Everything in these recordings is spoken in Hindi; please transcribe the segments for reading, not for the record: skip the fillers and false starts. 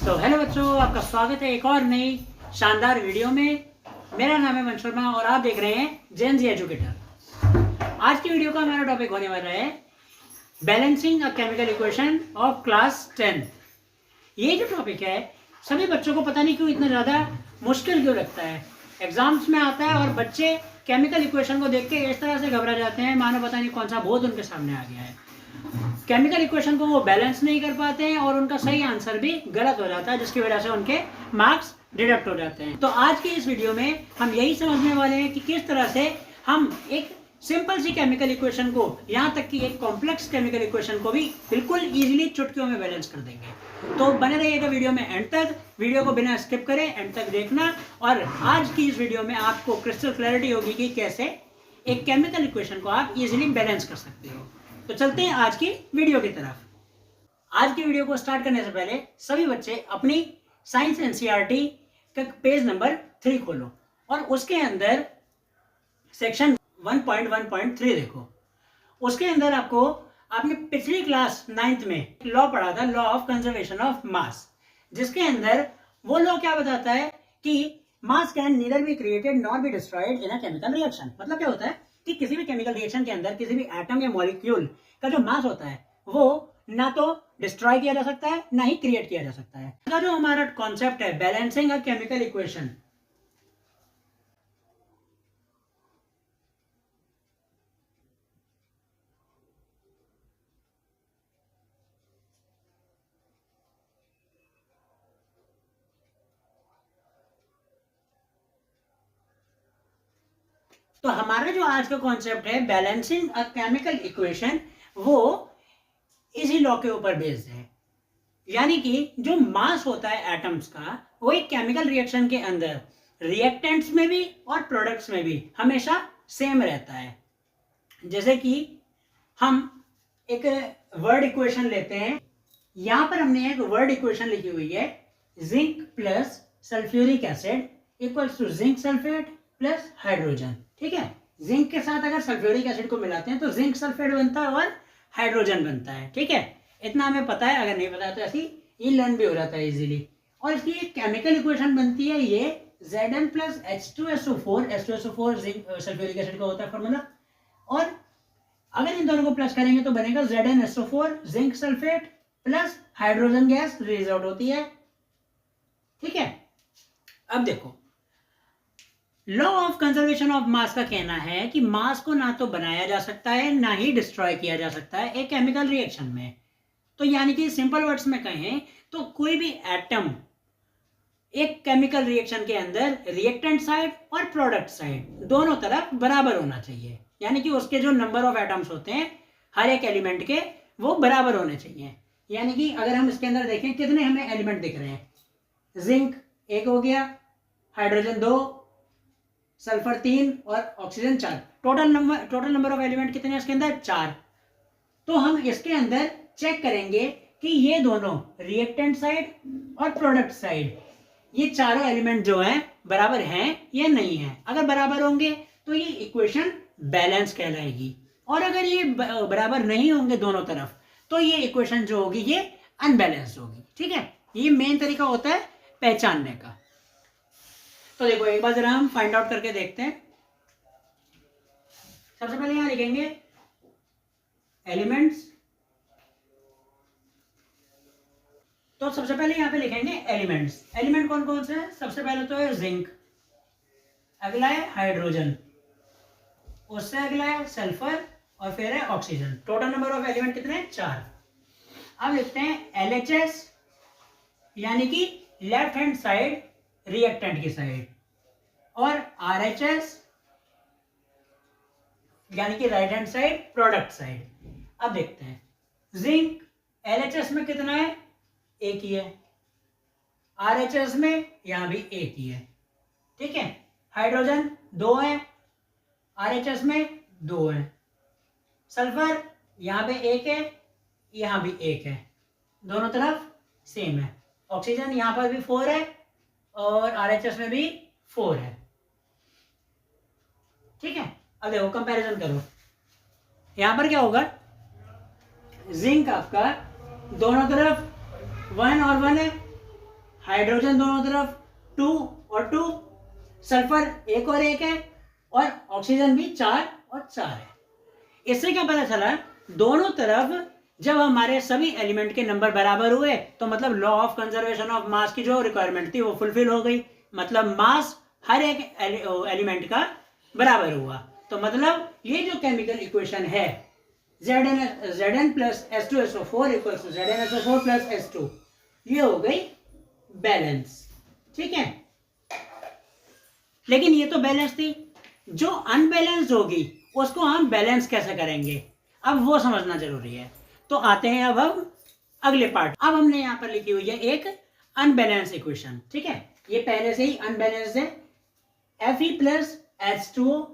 तो हेलो बच्चों, आपका स्वागत है एक और नई शानदार वीडियो में। मेरा नाम है मंशुर शर्मा और आप देख रहे हैं जेन जी एजुकेटर। आज की वीडियो का हमारा टॉपिक होने वाला है balancing a chemical equation of class 10। ये जो टॉपिक है सभी बच्चों को पता नहीं क्यों इतना ज़्यादा मुश्किल क्यों लगता है। एग्जाम्स में आता है और बच्चे केमिकल इक्वेशन को देख के इस तरह से घबरा जाते हैं मानो पता नहीं कौन सा भूत उनके सामने आ गया है। केमिकल इक्वेशन को वो बैलेंस नहीं कर पाते हैं और उनका सही आंसर भी गलत हो जाता है, जिसकी वजह से उनके मार्क्स डिडक्ट हो जाते हैं। तो आज की इस वीडियो में हम यही समझने वाले हैं कि किस तरह से हम एक सिंपल सी केमिकल इक्वेशन को, यहाँ तक कि एक कॉम्प्लेक्स केमिकल इक्वेशन को भी बिल्कुल इजीली चुटकियों में बैलेंस कर देंगे। तो बने रहिएगा वीडियो में एंड तक। वीडियो को बिना स्किप करें एंड तक देखना, और आज की इस वीडियो में आपको क्रिस्टल क्लैरिटी होगी कि कैसे एक केमिकल इक्वेशन को आप इजीली बैलेंस कर सकते हो। तो चलते हैं आज की वीडियो की तरफ। आज की वीडियो को स्टार्ट करने से पहले सभी बच्चे अपनी साइंस एनसीईआरटी का पेज नंबर 3 खोलो और उसके अंदर सेक्शन 1.1.3 देखो। उसके अंदर आपने पिछली क्लास 9th में लॉ पढ़ा था, law of conservation of mass, जिसके अंदर वो लॉ क्या बताता है कि मास can neither be created nor be destroyed in a chemical reaction. मतलब क्या होता है कि किसी भी केमिकल रिएक्शन के अंदर किसी भी एटम या मॉलिक्यूल का जो मास होता है वो ना तो डिस्ट्रॉय किया जा सकता है ना ही क्रिएट किया जा सकता है। इसका जो हमारा कॉन्सेप्ट है बैलेंसिंग अ केमिकल इक्वेशन, तो हमारा जो आज का कॉन्सेप्ट है बैलेंसिंग अ केमिकल इक्वेशन वो इसी लॉ के ऊपर बेस्ड है। यानी कि जो मास होता है एटम्स का वो एक केमिकल रिएक्शन के अंदर रिएक्टेंट्स में भी और प्रोडक्ट्स में भी हमेशा सेम रहता है। जैसे कि हम एक वर्ड इक्वेशन लेते हैं, यहां पर हमने एक वर्ड इक्वेशन लिखी हुई है, zinc plus sulphuric acid equals to zinc sulphate plus hydrogen. ठीक है, जिंक के साथ अगर सल्फ्यूरिक एसिड को मिलाते हैं तो जिंक सल्फेट बनता है और हाइड्रोजन बनता है। ठीक है, इतना हमें पता है, अगर नहीं पता है तो ऐसी ये लर्न भी हो जाता है इजीली। और इसकी एक केमिकल इक्वेशन बनती है ये Zn plus H2SO4, H2SO4 zinc sulphuric acid का होता है फॉर्मूला, और अगर इन दोनों को प्लस करेंगे तो बनेगा ZnSO4 zinc sulphate plus hydrogen gas release out होती है। ठीक है, अब देखो law of conservation of mass का कहना है कि मास को ना तो बनाया जा सकता है ना ही डिस्ट्रॉय किया जा सकता है एक केमिकल रिएक्शन में। तो यानी कि सिंपल वर्ड्स में कहें तो कोई भी एटम एक केमिकल रिएक्शन के अंदर रिएक्टेंट साइड और प्रोडक्ट साइड दोनों तरफ बराबर होना चाहिए। यानी कि उसके जो नंबर ऑफ एटम्स होते हैं हर एक एलिमेंट के वो बराबर होने चाहिए। यानी कि अगर हम इसके अंदर देखें कितने हमें एलिमेंट दिख रहे हैं, जिंक 1 हो गया, हाइड्रोजन 2, सल्फर 3 और oxygen 4। Total number of element कितने हैं इसके अंदर? 4। तो हम इसके अंदर चेक करेंगे कि ये दोनों रिएक्टेंट साइड और प्रोडक्ट साइड ये चारों एलिमेंट जो हैं बराबर हैं या नहीं है। अगर बराबर होंगे तो ये इक्वेशन बैलेंस कहलाएगी, और अगर ये बराबर नहीं होंगे दोनों तरफ तो ये इक्वेशन जो होगी ये अनबैलेंस्ड होगी। ठीक है, ये मेन तरीका होता है पहचानने का। तो देखो एक बार जरा हम फाइंड आउट करके देखते हैं। सबसे पहले यहां लिखेंगे एलिमेंट्स, तो सबसे पहले यहां पे लिखेंगे एलिमेंट्स। एलिमेंट कौन कौन से हैं? सबसे पहले तो है जिंक, अगला है हाइड्रोजन, उससे अगला है सल्फर और फिर है oxygen. Total number of element कितने हैं? 4। अब लिखते हैं LHS यानी कि लेफ्ट हैंड साइड रिएक्टेंट की साइड, और RHS यानी कि right hand side product side. अब देखते हैं जिंक LHS में कितना है? 1 ही है, RHS में यहां भी 1 ही है। ठीक है, हाइड्रोजन 2 है, RHS में 2 है, सल्फर यहां पे 1 है, यहां भी 1 है, दोनों तरफ सेम है। ऑक्सीजन यहां पर भी 4 है और RHS में भी 4 है। ठीक है, अब देखो कंपैरिजन करो, यहां पर क्या होगा, जिंक आपका दोनों तरफ 1 और 1 है, हाइड्रोजन दोनों तरफ 2 और 2, सल्फर एक और एक है, और ऑक्सीजन भी 4 और 4 है। इससे क्या पता चला, दोनों तरफ जब हमारे सभी एलिमेंट के नंबर बराबर हुए तो मतलब law of conservation of mass की जो रिक्वायरमेंट थी वो फुलफिल हो गई। मतलब मास हर एक एलिमेंट का बराबर हुआ। तो मतलब ये जो केमिकल इक्वेशन है Zn plus H2SO4 equal to ZnSO4 plus H2, ये हो गई बैलेंस। ठीक है, लेकिन ये तो बैलेंस थी, जो अनबैलेंस्ड होगी उसको हम बैलेंस कैसे करेंगे, अब वो समझना जरूरी है। तो आते हैं अब हम अगले पार्ट। अब हमने यहां पर लिखी हुई है एक अनबैलेंस इक्वेशन। ठीक है, ये पहले से ही अनबैलेंस्ड है। Fe plus H2O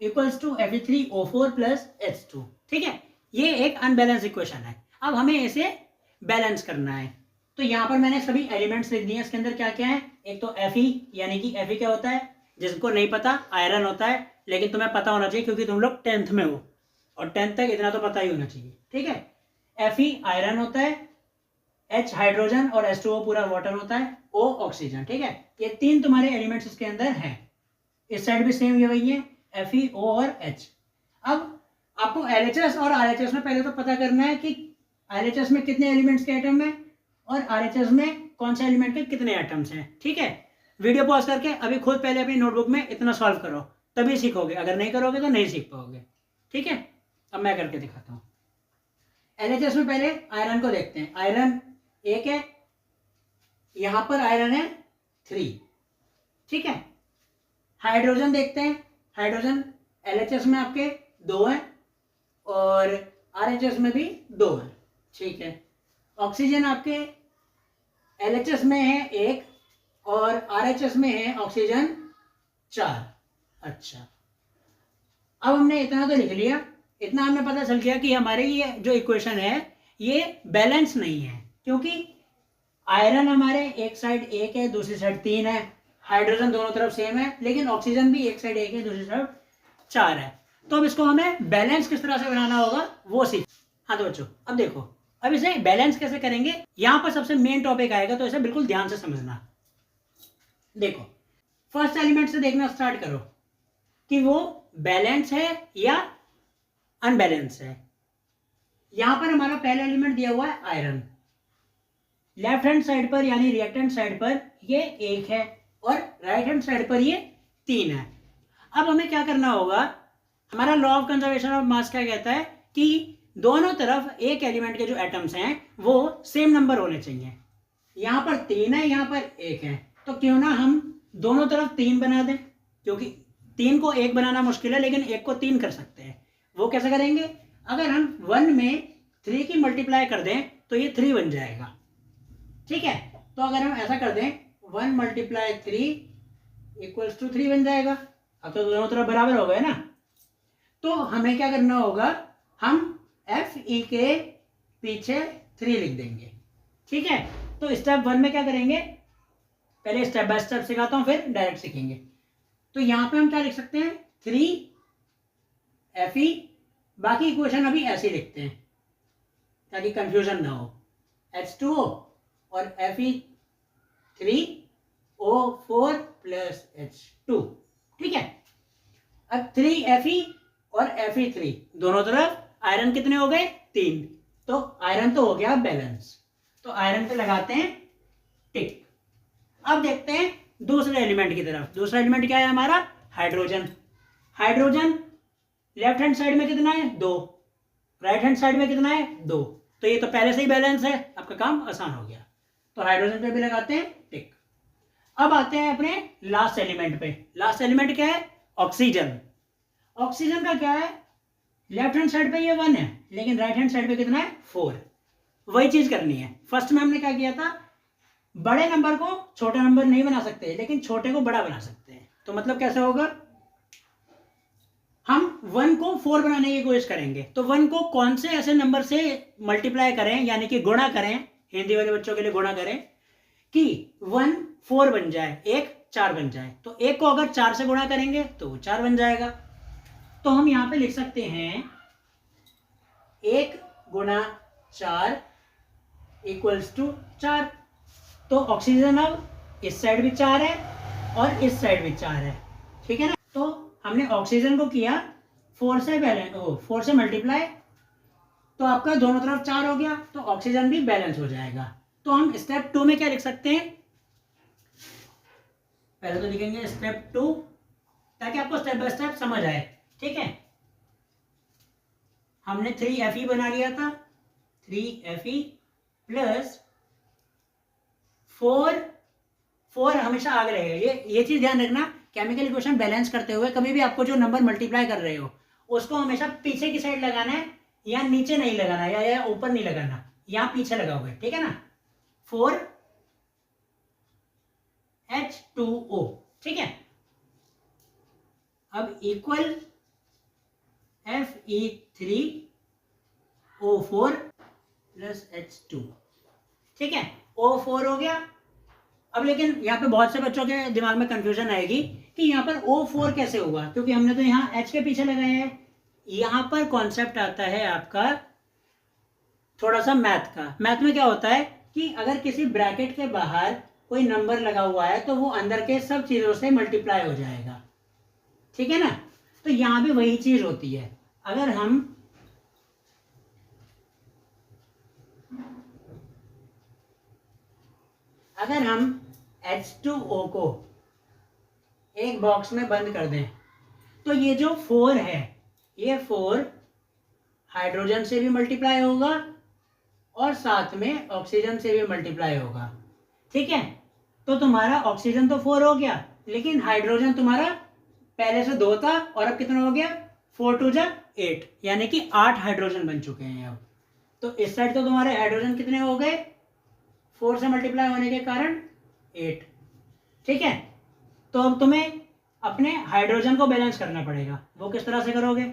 equals to Fe3O4 plus H2। ठीक है, ये एक अनबैलेंस इक्वेशन है। अब हमें इसे बैलेंस करना है। तो यहां पर मैंने सभी एलिमेंट्स लिख दिए। इसके अंदर क्या क्या है, एक तो Fe, यानी कि Fe क्या होता है, जिसको नहीं पता, आयरन होता है, लेकिन तुम्हें पता होना चाहिए क्योंकि तुम लोग 10th में हो और 10th तक इतना तो पता ही होना चाहिए। ठीक है, Fe आयरन होता है, H हाइड्रोजन और H2O पूरा वाटर होता है, O ऑक्सीजन। ठीक है, ये तीन तुम्हारे एलिमेंट्स इसके अंदर हैं। इस साइड भी सेम ये वही है, Fe, O और H। अब आपको LHS और RHS में पहले तो पता करना है कि LHS में कितने एलिमेंट्स के एटम है और RHS में कौन से एलिमेंट के कितने एटम्स हैं। ठीक है, वीडियो पॉज करके अभी खुद पहले अपनी नोटबुक में इतना सॉल्व करो, तभी सीखोगे, अगर नहीं करोगे तो नहीं सीख पाओगे। ठीक है, अब मैं करके दिखाता हूँ। LHS में पहले आयरन को देखते हैं। आयरन एक है, यहां पर आयरन है 3। ठीक है, हाइड्रोजन देखते हैं। हाइड्रोजन LHS में आपके 2 हैं और RHS में भी 2 हैं। ठीक है, ऑक्सीजन आपके LHS में है 1 और RHS में है ऑक्सीजन 4। अच्छा, अब हमने इतना तो लिख लिया। इतना हमें पता चल गया कि हमारे ये जो इक्वेशन है ये बैलेंस नहीं है, क्योंकि आयरन हमारे एक साइड 1 है, दूसरी साइड 3 है, हाइड्रोजन दोनों तरफ सेम है, लेकिन ऑक्सीजन भी एक साइड 1 है, दूसरी तरफ 4 है। तो अब इसको हमें बैलेंस किस तरह से बनाना होगा वो सीख। हाँ तो बच्चों, अब देखो, अब इसे बैलेंस कैसे करेंगे, यहां पर सबसे मेन टॉपिक आएगा, तो इसे बिल्कुल ध्यान से समझना। देखो, फर्स्ट एलिमेंट से देखना स्टार्ट करो कि वो बैलेंस है या अनबैलेंस है। यहां पर हमारा पहला एलिमेंट दिया हुआ है आयरन। लेफ्ट हैंड साइड पर यानी रिएक्टेंट साइड पर ये 1 है और राइट हैंड साइड पर ये 3 है। अब हमें क्या करना होगा, हमारा law of conservation of mass क्या कहता है कि दोनों तरफ एक एलिमेंट के जो एटम्स हैं वो सेम नंबर होने चाहिए। यहां पर 3 है, यहां पर 1 है, तो क्यों ना हम दोनों तरफ 3 बना दें, क्योंकि 3 को 1 बनाना मुश्किल है, लेकिन 1 को 3 कर सकते हैं। वो कैसे करेंगे, अगर हम 1 में 3 की मल्टीप्लाई कर दें तो ये 3 बन जाएगा। ठीक है, तो अगर हम ऐसा कर दें 1 मल्टीप्लाई 3 इक्वल्स टू 3 बन जाएगा। अब तो दोनों तरफ बराबर हो गए ना। तो हमें क्या करना होगा, हम Fe के पीछे 3 लिख देंगे। ठीक है, तो स्टेप 1 में क्या करेंगे, पहले स्टेप बाय स्टेप सिखाता हूं फिर डायरेक्ट सीखेंगे। तो यहां पे हम क्या लिख सकते हैं, 3 Fe, बाकी इक्वेशन अभी ऐसे लिखते हैं ताकि कंफ्यूजन ना हो। H2O और Fe3O4 प्लस H2। ठीक है, अब 3Fe और Fe3 दोनों तरफ आयरन कितने हो गए, 3, तो आयरन तो हो गया बैलेंस। तो आयरन पे लगाते हैं टिक। अब देखते हैं दूसरे एलिमेंट की तरफ। दूसरा एलिमेंट क्या है हमारा, hydrogen. Hydrogen left hand side में कितना है, 2, राइट हैंड साइड में कितना है, 2, तो ये तो पहले से ही बैलेंस है, आपका काम आसान हो गया। तो हाइड्रोजन पे भी लगाते हैं टिक। अब आते हैं अपने लास्ट एलिमेंट पे। लास्ट एलिमेंट क्या है, ऑक्सीजन। ऑक्सीजन का क्या है, लेफ्ट हैंड साइड पे ये 1 है, लेकिन राइट हैंड साइड पे कितना है, 4। वही चीज करनी है। फर्स्ट में हमने क्या किया था, बड़े नंबर को छोटा नंबर नहीं बना सकते, लेकिन छोटे को बड़ा बना सकते हैं। तो मतलब कैसे होगा, हम 1 को 4 बनाने की कोशिश करेंगे, तो 1 को कौन से ऐसे नंबर से मल्टीप्लाई करें, यानी कि गुणा करें, हिंदी वाले बच्चों के लिए गुणा करें कि 1 4 बन जाए, 1 4 बन जाए। तो 1 को अगर 4 से गुणा करेंगे तो वो 4 बन जाएगा। तो हम यहां पे लिख सकते हैं 1 गुणा 4 इक्वल्स टू 4। तो ऑक्सीजन अब इस साइड भी 4 है और इस साइड भी 4 है, ठीक है ना। तो हमने ऑक्सीजन को किया 4 से बैलेंस, 4 से मल्टीप्लाई, तो आपका दोनों तरफ 4 हो गया, तो ऑक्सीजन भी बैलेंस हो जाएगा। तो हम स्टेप 2 में क्या लिख सकते हैं, पहले तो लिखेंगे स्टेप 2 ताकि आपको स्टेप बाय स्टेप समझ आए, ठीक है। हमने 3Fe बना लिया था, 3Fe प्लस 4 हमेशा आगे रहेगा। ये चीज ध्यान रखना, केमिकल इक्वेशन बैलेंस करते हुए कभी भी आपको जो नंबर मल्टीप्लाई कर रहे हो उसको हमेशा पीछे की साइड लगाना है, या नीचे नहीं लगाना, या ऊपर नहीं लगाना, यहाँ पीछे लगाओगे, ठीक है ना। 4H2O, ठीक है। अब इक्वल Fe3O4 प्लस H2, ठीक है। O4 हो गया। अब लेकिन यहाँ पे बहुत से बच्चों के दिमाग में कंफ्यूजन आएगी कि यहाँ पर O4 कैसे हुआ, क्योंकि हमने तो यहाँ H के पीछे लगाया है। यहाँ पर कॉन्सेप्ट आता है आपका थोड़ा सा मैथ का। मैथ में क्या होता है कि अगर किसी ब्रैकेट के बाहर कोई नंबर लगा हुआ है तो वो अंदर के सब चीजों से मल्टीप्लाई हो जाएगा, ठीक है ना। तो यहाँ भी वही चीज होती है। अगर हम H2O को एक बॉक्स में बंद कर दें तो ये जो 4 है, ये 4 हाइड्रोजन से भी मल्टीप्लाई होगा और साथ में ऑक्सीजन से भी मल्टीप्लाई होगा, ठीक है। तो तुम्हारा ऑक्सीजन तो 4 हो गया, लेकिन हाइड्रोजन तुम्हारा पहले से 2 था और अब कितना हो गया, 4 2 जा 8, यानी कि 8 हाइड्रोजन बन चुके हैं अब। तो इस साइड तो तुम्हारे हाइड्रोजन कितने हो गए, 4 से मल्टीप्लाई होने के कारण 8, ठीक है। तो अब तुम्हें अपने हाइड्रोजन को बैलेंस करना पड़ेगा। वो किस तरह से करोगे,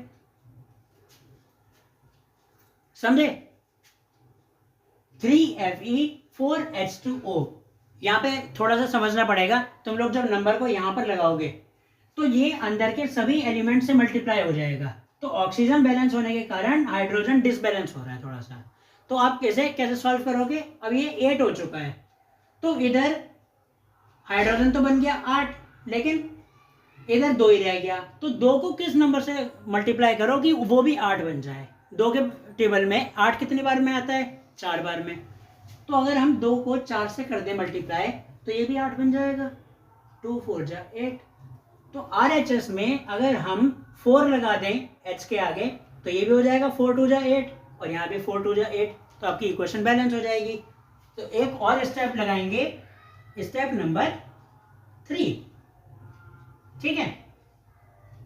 समझे। 3Fe4H2O, यहां पे थोड़ा सा समझना पड़ेगा। तुम लोग जब नंबर को यहां पर लगाओगे तो ये अंदर के सभी एलिमेंट से मल्टीप्लाई हो जाएगा। तो ऑक्सीजन बैलेंस होने के कारण हाइड्रोजन डिसबैलेंस हो रहा है थोड़ा सा। तो आप कैसे सॉल्व करोगे, अब ये 8 हो चुका है, तो इधर हाइड्रोजन तो बन गया 8, लेकिन इधर 2 ही रह गया। तो 2 को किस नंबर से मल्टीप्लाई करो कि वो भी 8 बन जाए। 2 के टेबल में 8 कितनी बार में आता है, 4 बार में। तो अगर हम 2 को 4 से कर दें मल्टीप्लाई तो ये भी 8 बन जाएगा, 2 4 जा 8। तो RHS में अगर हम 4 लगा दें H के आगे तो ये भी हो जाएगा 4 2 जा 8, और यहाँ भी 4 2 जा 8, तो आपकी इक्वेशन बैलेंस हो जाएगी। तो एक और स्टेप लगाएंगे, स्टेप नंबर 3, ठीक है,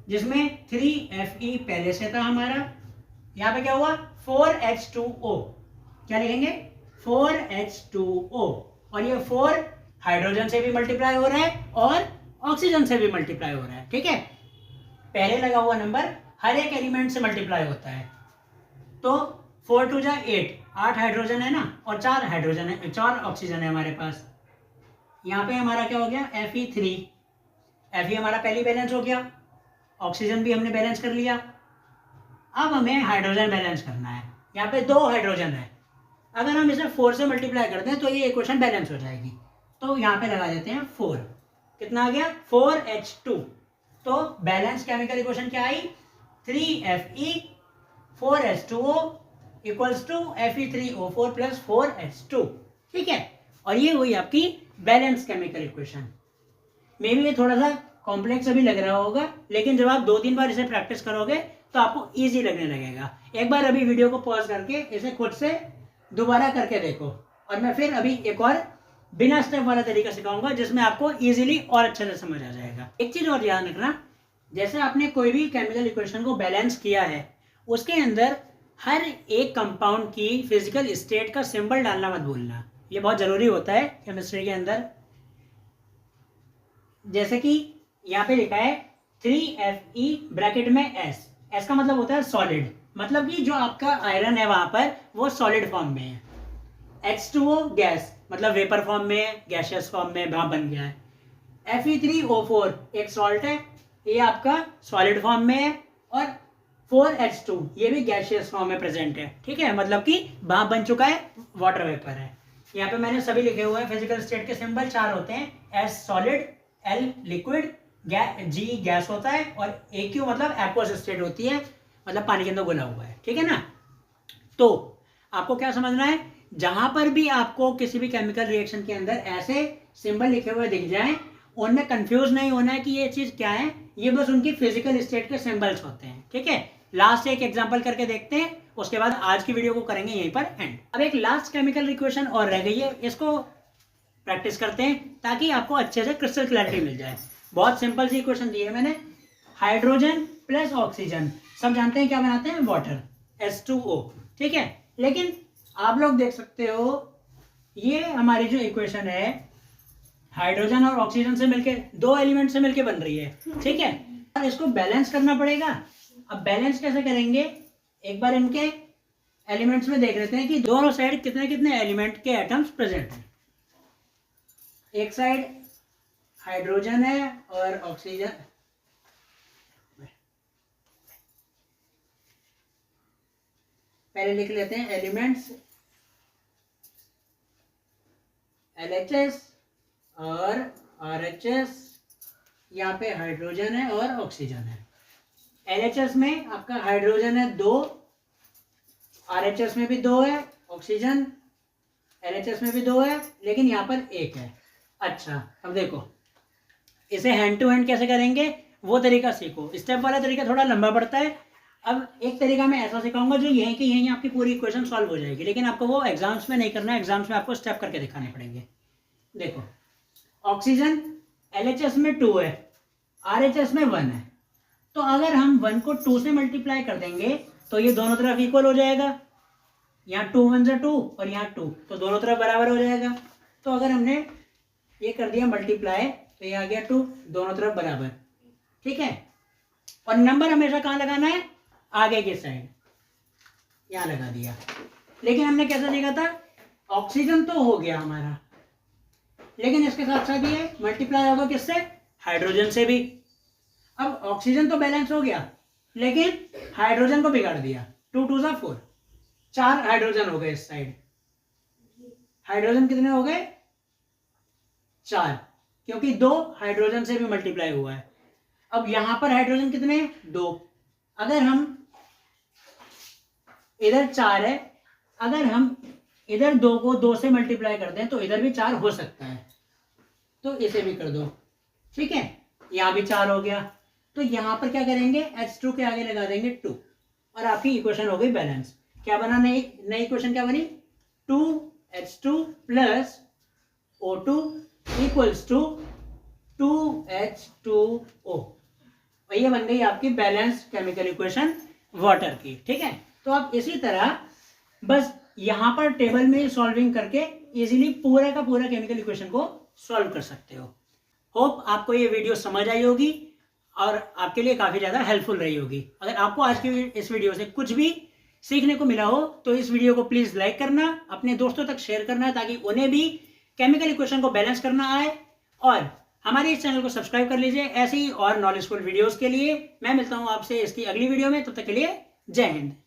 जिसमें 3Fe पहले से था हमारा। यहाँ पे क्या हुआ, 4H2O, क्या लिखेंगे, 4H2O, और ये 4 हाइड्रोजन से भी मल्टीप्लाई हो रहा है और ऑक्सीजन से भी मल्टीप्लाई हो रहा है, ठीक है। पहले लगा हुआ नंबर हर एक एलिमेंट से मल्टीप्लाई होता है। तो 4 2 जा 8 हाइड्रोजन है ना, और 4 हाइड्रोजन है, 4 ऑक्सीजन है हमारे पास। यहाँ पे हमारा क्या हो गया, Fe3, Fe हमारा पहले बैलेंस हो गया, ऑक्सीजन भी हमने बैलेंस कर लिया। अब हमें हाइड्रोजन बैलेंस करना है। यहाँ पे 2 हाइड्रोजन है, अगर हम इसे 4 से मल्टीप्लाई करते हैं तो ये इक्वेशन बैलेंस हो जाएगी। तो यहाँ पे लगा देते हैं 4, कितना आ गया, 4H2। तो बैलेंस केमिकल इक्वेशन क्या आई, 3Fe4H2O equals to Fe3O4 plus 4H2, ठीक है। और ये हुई आपकी बैलेंस केमिकल इक्वेशन। मे भी ये थोड़ा सा कॉम्प्लेक्स अभी लग रहा होगा, लेकिन जब आप 2-3 बार इसे प्रैक्टिस करोगे तो आपको इजी लगने लगेगा। एक बार अभी वीडियो को पॉज करके इसे खुद से दोबारा करके देखो, और मैं फिर अभी एक और बिना स्टेप वाला तरीका सिखाऊंगा जिसमें आपको इजीली और अच्छे से समझ आ जाएगा। एक चीज और ध्यान रखना, जैसे आपने कोई भी केमिकल इक्वेशन को बैलेंस किया है, उसके अंदर हर एक कंपाउंड की फिजिकल स्टेट का सिंबल डालना मत भूलना। ये बहुत जरूरी होता है केमिस्ट्री के अंदर। जैसे कि यहाँ पे लिखा है 3Fe ब्रैकेट में S का मतलब होता है सॉलिड, मतलब कि जो आपका आयरन है वहां पर वो सॉलिड फॉर्म में है। H2O गैस, मतलब वेपर फॉर्म में, गैसियस फॉर्म में वहां बन गया है। Fe3O4 एक सॉल्ट है, ये आपका सॉलिड फॉर्म में है, और 4H2 ये भी गैसियस फॉर्म में प्रेजेंट है, ठीक है, मतलब कि वहां बन चुका है, वाटर वेपर है। यहाँ पे मैंने सभी लिखे हुए हैं। फिजिकल स्टेट के सिंबल 4 होते हैं, एस सॉलिड, एल लिक्विड, जी गैस होता है, और AQ मतलब एक्वस स्टेट होती है, मतलब पानी के अंदर घुला हुआ है, ठीक है ना। तो आपको क्या समझना है, जहां पर भी आपको किसी भी केमिकल रिएक्शन के अंदर ऐसे सिंबल लिखे हुए दिख जाएं, उनमें कंफ्यूज नहीं होना है कि ये चीज क्या है, ये बस उनकी फिजिकल स्टेट के सिंबल्स होते हैं, ठीक है। लास्ट एक एग्जांपल करके देखते हैं, उसके बाद आज की वीडियो को करेंगे यहीं पर एंड। अब एक लास्ट केमिकल इक्वेशन और रह गई है, इसको प्रैक्टिस करते हैं ताकि आपको अच्छे से क्रिस्टल क्लैरिटी मिल जाए। बहुत सिंपल सी इक्वेशन दी है मैंने, हाइड्रोजन प्लस ऑक्सीजन, सब जानते हैं क्या बनाते हैं, वाटर, H2O, ठीक है। लेकिन आप लोग देख सकते हो ये हमारी जो इक्वेशन है हाइड्रोजन और ऑक्सीजन से मिलके, 2 एलिमेंट से मिलके बन रही है, ठीक है। और इसको बैलेंस करना पड़ेगा। अब बैलेंस कैसे करेंगे, एक बार इनके एलिमेंट्स में देख लेते हैं कि दोनों साइड कितने कितने एलिमेंट के एटम्स प्रेजेंट हैं। एक साइड हाइड्रोजन है और ऑक्सीजन, पहले लिख लेते हैं एलिमेंट्स LHS और RHS, यहाँ पे हाइड्रोजन है और ऑक्सीजन है। LHS में आपका हाइड्रोजन है 2, RHS में भी 2 है, ऑक्सीजन LHS में भी 2 है, लेकिन यहाँ पर 1 है। अच्छा, अब देखो इसे हैंड टू हैंड कैसे करेंगे, वो तरीका सीखो। स्टेप वाला तरीका थोड़ा लंबा पड़ता है। अब एक तरीका मैं ऐसा सिखाऊंगा जो यहीं कि यहीं आपकी पूरी इक्वेशन सॉल्व हो जाएगी, लेकिन आपको वो एग्जाम्स में नहीं करना है, एग्जाम्स में आपको स्टेप करके दिखाने पड़ेंगे। देखो ऑक्सीजन LHS में 2 है, RHS में 1 है, तो अगर हम 1 को 2 से मल्टीप्लाई कर देंगे तो ये दोनों तरफ इक्वल हो जाएगा। यहाँ 2 1 से 2 और यहाँ 2, तो दोनों तरफ बराबर हो जाएगा। तो अगर हमने ये कर दिया मल्टीप्लाई तो ये आ गया 2, दोनों तरफ बराबर, ठीक है। और नंबर हमेशा कहाँ लगाना है, आगे की साइड, यहाँ लगा दिया। लेकिन हमने कैसा लिखा था, ऑक्सीजन तो हो गया हमारा, लेकिन इसके साथ साथ ये मल्टीप्लाई होगा किससे, हाइड्रोजन से भी। अब ऑक्सीजन तो बैलेंस हो गया, लेकिन हाइड्रोजन को बिगाड़ दिया, 2 2 4, 4 हाइड्रोजन हो गए इस साइड। हाइड्रोजन कितने हो गए, 4, क्योंकि 2 हाइड्रोजन से भी मल्टीप्लाई हुआ है। अब यहां पर हाइड्रोजन कितने, 2। अगर हम इधर 4 है, अगर हम इधर 2 को 2 से मल्टीप्लाई कर दें तो इधर भी 4 हो सकता है, तो इसे भी कर दो, ठीक है। यहां भी 4 हो गया, तो यहां पर क्या करेंगे, H2 के आगे लगा देंगे 2, और आपकी इक्वेशन हो गई बैलेंस। क्या बना, नई इक्वेशन क्या बनी, 2H2 plus O2 equals to 2H2O। ये बन गई आपकी बैलेंस केमिकल इक्वेशन वाटर की, ठीक है। तो आप इसी तरह बस यहां पर टेबल में सॉल्विंग करके इजीली पूरा का पूरा केमिकल इक्वेशन को सॉल्व कर सकते हो। होप आपको ये वीडियो समझ आई होगी और आपके लिए काफी ज्यादा हेल्पफुल रही होगी। अगर आपको आज की इस वीडियो से कुछ भी सीखने को मिला हो तो इस वीडियो को प्लीज लाइक करना, अपने दोस्तों तक शेयर करना, ताकि उन्हें भी केमिकल इक्वेशन को बैलेंस करना आए। और हमारे इस चैनल को सब्सक्राइब कर लीजिए ऐसी और नॉलेजफुल वीडियोस के लिए। मैं मिलता हूं आपसे इसकी अगली वीडियो में, तब तक के लिए जय हिंद।